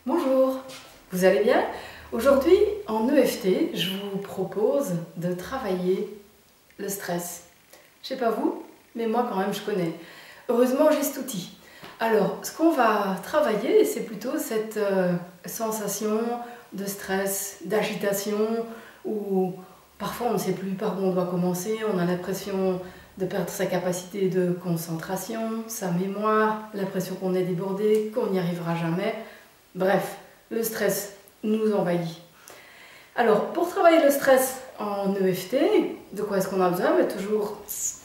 Bonjour, vous allez bien? Aujourd'hui, en EFT, je vous propose de travailler le stress. Je sais pas vous, mais moi quand même je connais. Heureusement, j'ai cet outil. Alors, ce qu'on va travailler, c'est plutôt cette sensation de stress, d'agitation, où parfois on ne sait plus par où on doit commencer, on a l'impression de perdre sa capacité de concentration, sa mémoire, l'impression qu'on est débordé, qu'on n'y arrivera jamais. Bref, le stress nous envahit. Alors, pour travailler le stress en EFT, de quoi est-ce qu'on a besoin? Toujours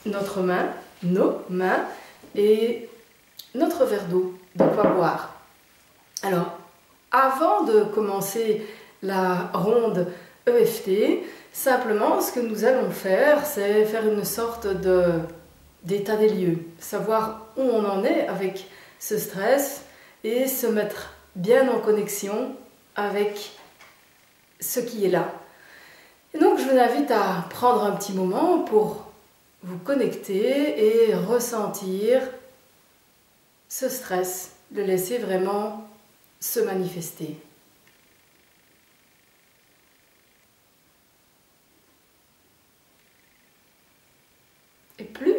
notre main, nos mains et notre verre d'eau, de quoi boire. Alors, avant de commencer la ronde EFT, simplement ce que nous allons faire, c'est faire une sorte d'état des lieux, savoir où on en est avec ce stress et se mettre bien en connexion avec ce qui est là. Et donc je vous invite à prendre un petit moment pour vous connecter et ressentir ce stress, le laisser vraiment se manifester. Et plus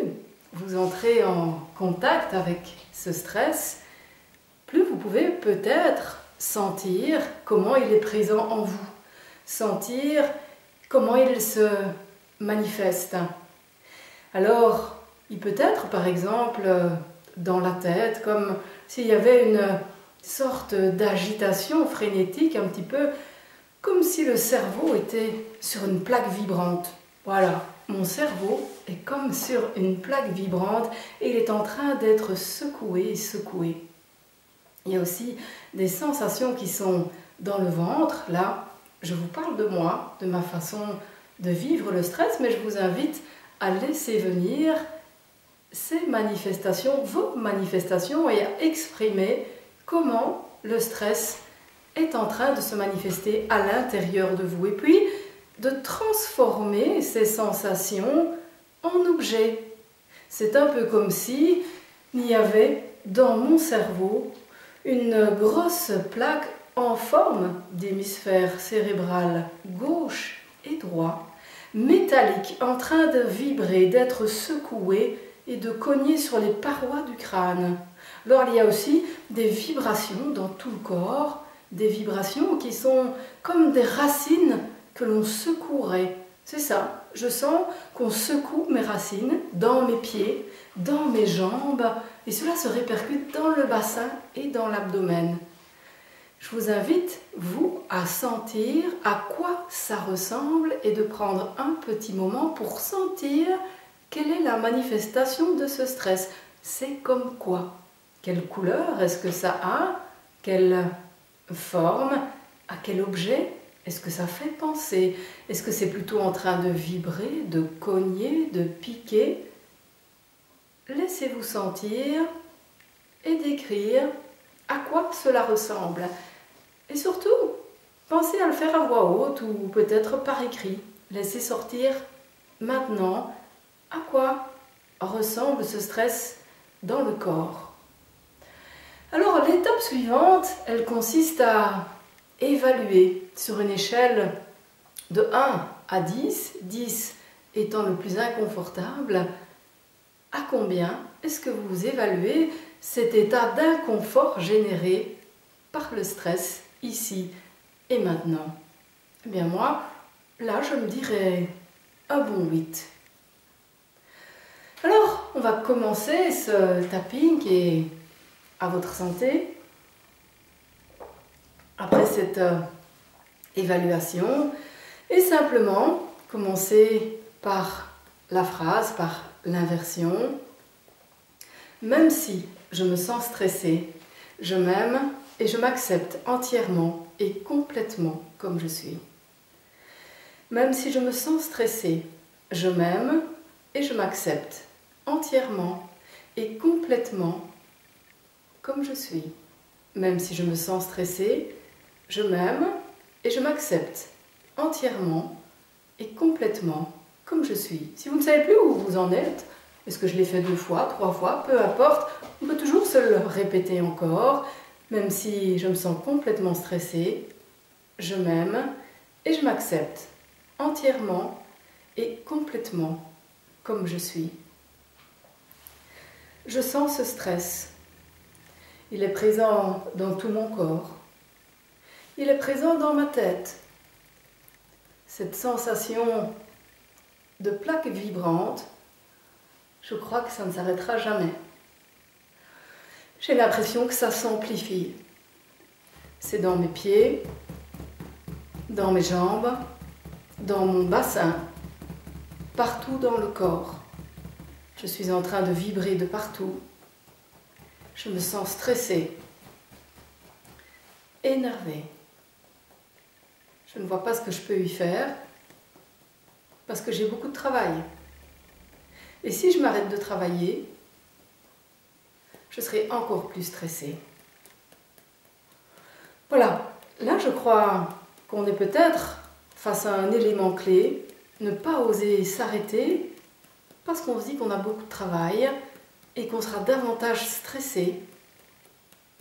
vous entrez en contact avec ce stress, plus vous pouvez peut-être sentir comment il est présent en vous, sentir comment il se manifeste. Alors, il peut être par exemple dans la tête, comme s'il y avait une sorte d'agitation frénétique, un petit peu comme si le cerveau était sur une plaque vibrante. Voilà, mon cerveau est comme sur une plaque vibrante et il est en train d'être secoué et secoué. Il y a aussi des sensations qui sont dans le ventre. Là, je vous parle de moi, de ma façon de vivre le stress, mais je vous invite à laisser venir ces manifestations, vos manifestations, et à exprimer comment le stress est en train de se manifester à l'intérieur de vous. Et puis, de transformer ces sensations en objets. C'est un peu comme si il y avait dans mon cerveau une grosse plaque en forme d'hémisphère cérébral gauche et droit, métallique, en train de vibrer, d'être secoué et de cogner sur les parois du crâne. Alors il y a aussi des vibrations dans tout le corps, des vibrations qui sont comme des racines que l'on secouerait. C'est ça, je sens qu'on secoue mes racines dans mes pieds, dans mes jambes, et cela se répercute dans le bassin et dans l'abdomen. Je vous invite, vous, à sentir à quoi ça ressemble et de prendre un petit moment pour sentir quelle est la manifestation de ce stress. C'est comme quoi? Quelle couleur est-ce que ça a? Quelle forme? À quel objet est-ce que ça fait penser? Est-ce que c'est plutôt en train de vibrer, de cogner, de piquer? Laissez-vous sentir et décrire à quoi cela ressemble. Et surtout, pensez à le faire à voix haute ou peut-être par écrit. Laissez sortir maintenant à quoi ressemble ce stress dans le corps. Alors l'étape suivante, elle consiste à évaluer sur une échelle de 1 à 10, 10 étant le plus inconfortable, à combien est-ce que vous évaluez cet état d'inconfort généré par le stress ici et maintenant? Eh bien moi, là je me dirais un bon 8. Alors, on va commencer ce tapping et à votre santé. Après cette évaluation, et simplement commencer par la phrase, par l'inversion. Même si je me sens stressée, je m'aime et je m'accepte entièrement et complètement comme je suis. Même si je me sens stressée, je m'aime et je m'accepte entièrement et complètement comme je suis. Même si je me sens stressée, je m'aime et je m'accepte entièrement et complètement comme je suis. Si vous ne savez plus où vous en êtes, est-ce que je l'ai fait 2 fois, 3 fois, peu importe, on peut toujours se le répéter encore. Même si je me sens complètement stressée, je m'aime et je m'accepte entièrement et complètement comme je suis. Je sens ce stress. Il est présent dans tout mon corps. Il est présent dans ma tête. Cette sensation de plaque vibrante, je crois que ça ne s'arrêtera jamais. J'ai l'impression que ça s'amplifie. C'est dans mes pieds, dans mes jambes, dans mon bassin, partout dans le corps. Je suis en train de vibrer de partout. Je me sens stressée, énervée. Je ne vois pas ce que je peux y faire parce que j'ai beaucoup de travail. Et si je m'arrête de travailler, je serai encore plus stressée. Voilà, là je crois qu'on est peut-être face à un élément clé, ne pas oser s'arrêter parce qu'on se dit qu'on a beaucoup de travail et qu'on sera davantage stressé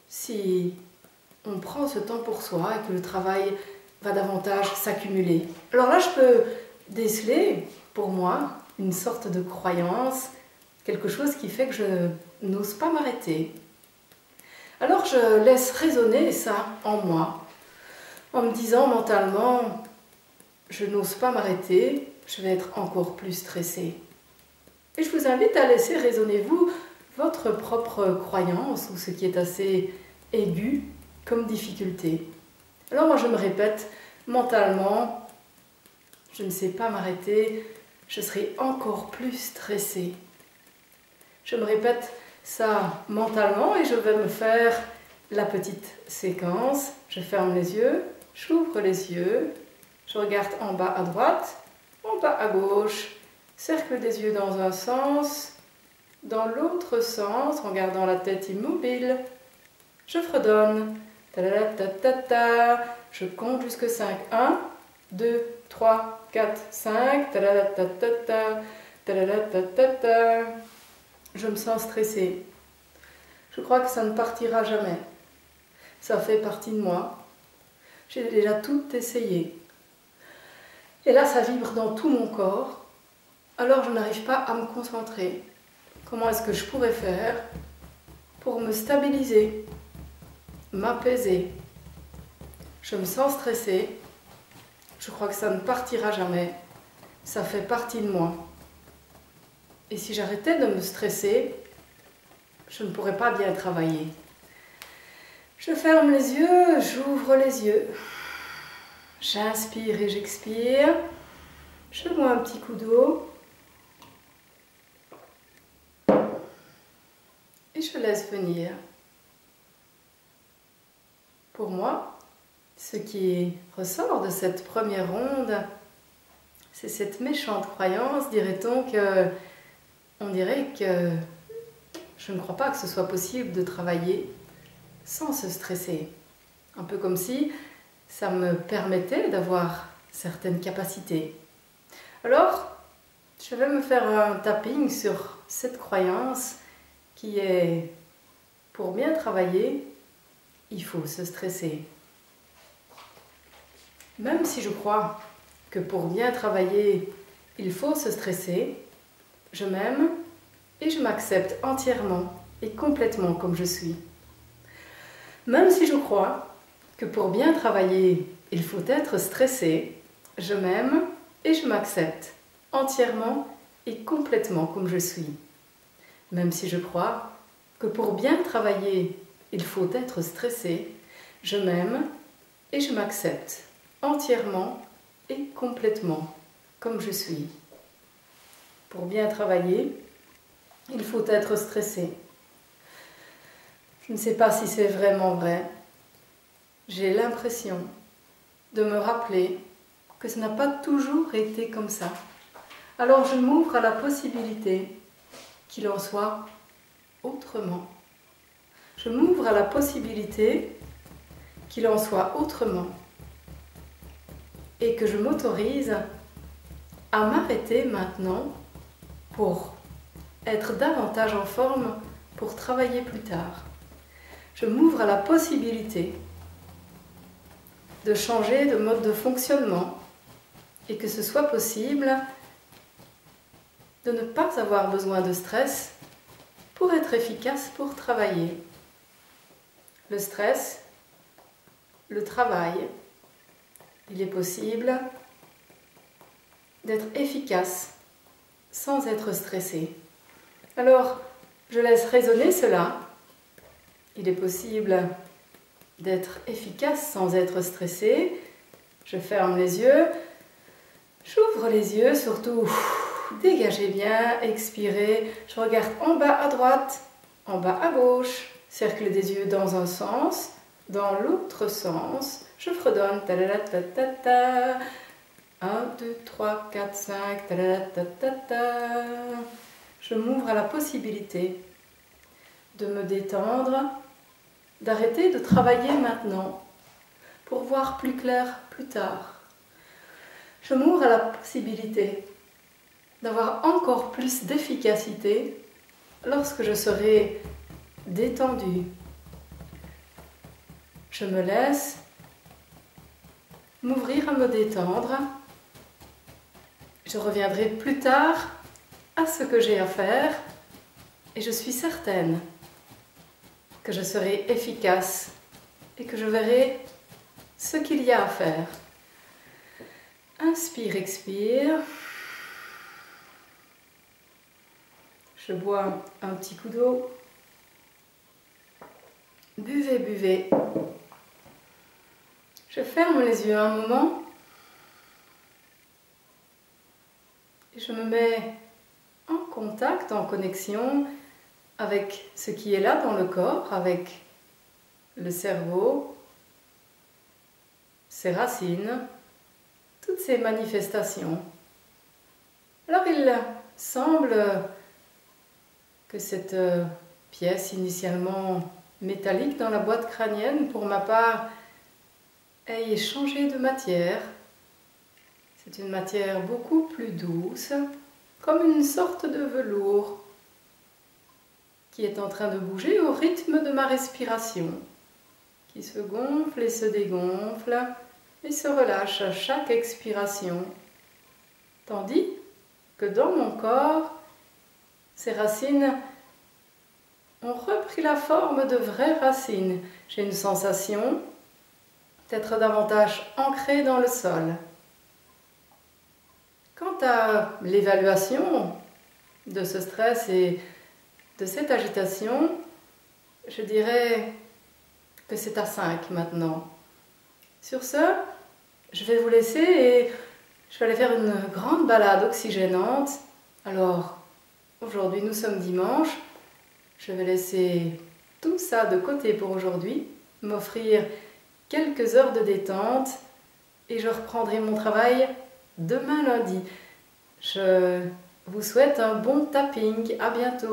si on prend ce temps pour soi et que le travail va davantage s'accumuler. Alors là, je peux déceler pour moi une sorte de croyance, quelque chose qui fait que je n'ose pas m'arrêter. Alors je laisse résonner ça en moi, en me disant mentalement, je n'ose pas m'arrêter, je vais être encore plus stressée. Et je vous invite à laisser résonner vous votre propre croyance ou ce qui est assez aigu comme difficulté. Alors moi je me répète mentalement, je ne sais pas m'arrêter, je serai encore plus stressée. Je me répète ça mentalement et je vais me faire la petite séquence. Je ferme les yeux, j'ouvre les yeux, je regarde en bas à droite, en bas à gauche, cercle des yeux dans un sens, dans l'autre sens, en gardant la tête immobile. Je fredonne. Ta-da-da-ta-ta-ta. Je compte jusque 5. 1, 2, 3, 4, 5. Ta-da-da-ta-ta-ta. Ta-da-da-ta-ta-ta. Je me sens stressée. Je crois que ça ne partira jamais. Ça fait partie de moi. J'ai déjà tout essayé. Et là, ça vibre dans tout mon corps. Alors, je n'arrive pas à me concentrer. Comment est-ce que je pourrais faire pour me stabiliser, m'apaiser? Je me sens stressée. Je crois que ça ne partira jamais. Ça fait partie de moi. Et si j'arrêtais de me stresser, je ne pourrais pas bien travailler. Je ferme les yeux, j'ouvre les yeux. J'inspire et j'expire. Je bois un petit coup d'eau. Et je laisse venir. Pour moi, ce qui ressort de cette première ronde, c'est cette méchante croyance, dirait-on, on dirait que je ne crois pas que ce soit possible de travailler sans se stresser. Un peu comme si ça me permettait d'avoir certaines capacités. Alors, je vais me faire un tapping sur cette croyance qui est, pour bien travailler, il faut se stresser. Même si je crois que pour bien travailler, il faut se stresser, je m'aime et je m'accepte entièrement et complètement comme je suis. Même si je crois que pour bien travailler, il faut être stressé, je m'aime et je m'accepte entièrement et complètement comme je suis. Même si je crois que pour bien travailler, il faut être stressé, je m'aime et je m'accepte entièrement et complètement comme je suis. Pour bien travailler, il faut être stressé. Je ne sais pas si c'est vraiment vrai. J'ai l'impression de me rappeler que ça n'a pas toujours été comme ça. Alors je m'ouvre à la possibilité qu'il en soit autrement. Je m'ouvre à la possibilité qu'il en soit autrement et que je m'autorise à m'arrêter maintenant pour être davantage en forme pour travailler plus tard. je m'ouvre à la possibilité de changer de mode de fonctionnement et que ce soit possible de ne pas avoir besoin de stress pour être efficace pour travailler. Le stress, le travail, il est possible d'être efficace sans être stressé. Alors, je laisse résonner cela. Il est possible d'être efficace sans être stressé. Je ferme les yeux, j'ouvre les yeux, surtout dégagez bien, expirez. Je regarde en bas à droite, en bas à gauche, cercle des yeux dans un sens, dans l'autre sens. Je fredonne. 1, 2, 3, 4, 5. Je m'ouvre à la possibilité de me détendre, d'arrêter de travailler maintenant pour voir plus clair plus tard. Je m'ouvre à la possibilité d'avoir encore plus d'efficacité lorsque je serai détendue. Je me laisse m'ouvrir à me détendre. Je reviendrai plus tard à ce que j'ai à faire et je suis certaine que je serai efficace et que je verrai ce qu'il y a à faire. Inspire, expire. Je bois un petit coup d'eau. Buvez, buvez. Je ferme les yeux un moment et je me mets en contact, en connexion avec ce qui est là dans le corps, avec le cerveau, ses racines, toutes ces manifestations. Alors il semble que cette pièce initialement métallique dans la boîte crânienne, pour ma part, ait changé de matière. C'est une matière beaucoup plus douce, comme une sorte de velours qui est en train de bouger au rythme de ma respiration, qui se gonfle et se dégonfle et se relâche à chaque expiration, tandis que dans mon corps, ces racines ont repris la forme de vraies racines. J'ai une sensation d'être davantage ancrée dans le sol. Quant à l'évaluation de ce stress et de cette agitation, je dirais que c'est à 5 maintenant. Sur ce, je vais vous laisser et je vais aller faire une grande balade oxygénante. Alors, aujourd'hui nous sommes dimanche, je vais laisser tout ça de côté pour aujourd'hui, m'offrir quelques heures de détente et je reprendrai mon travail demain lundi. Je vous souhaite un bon tapping, à bientôt.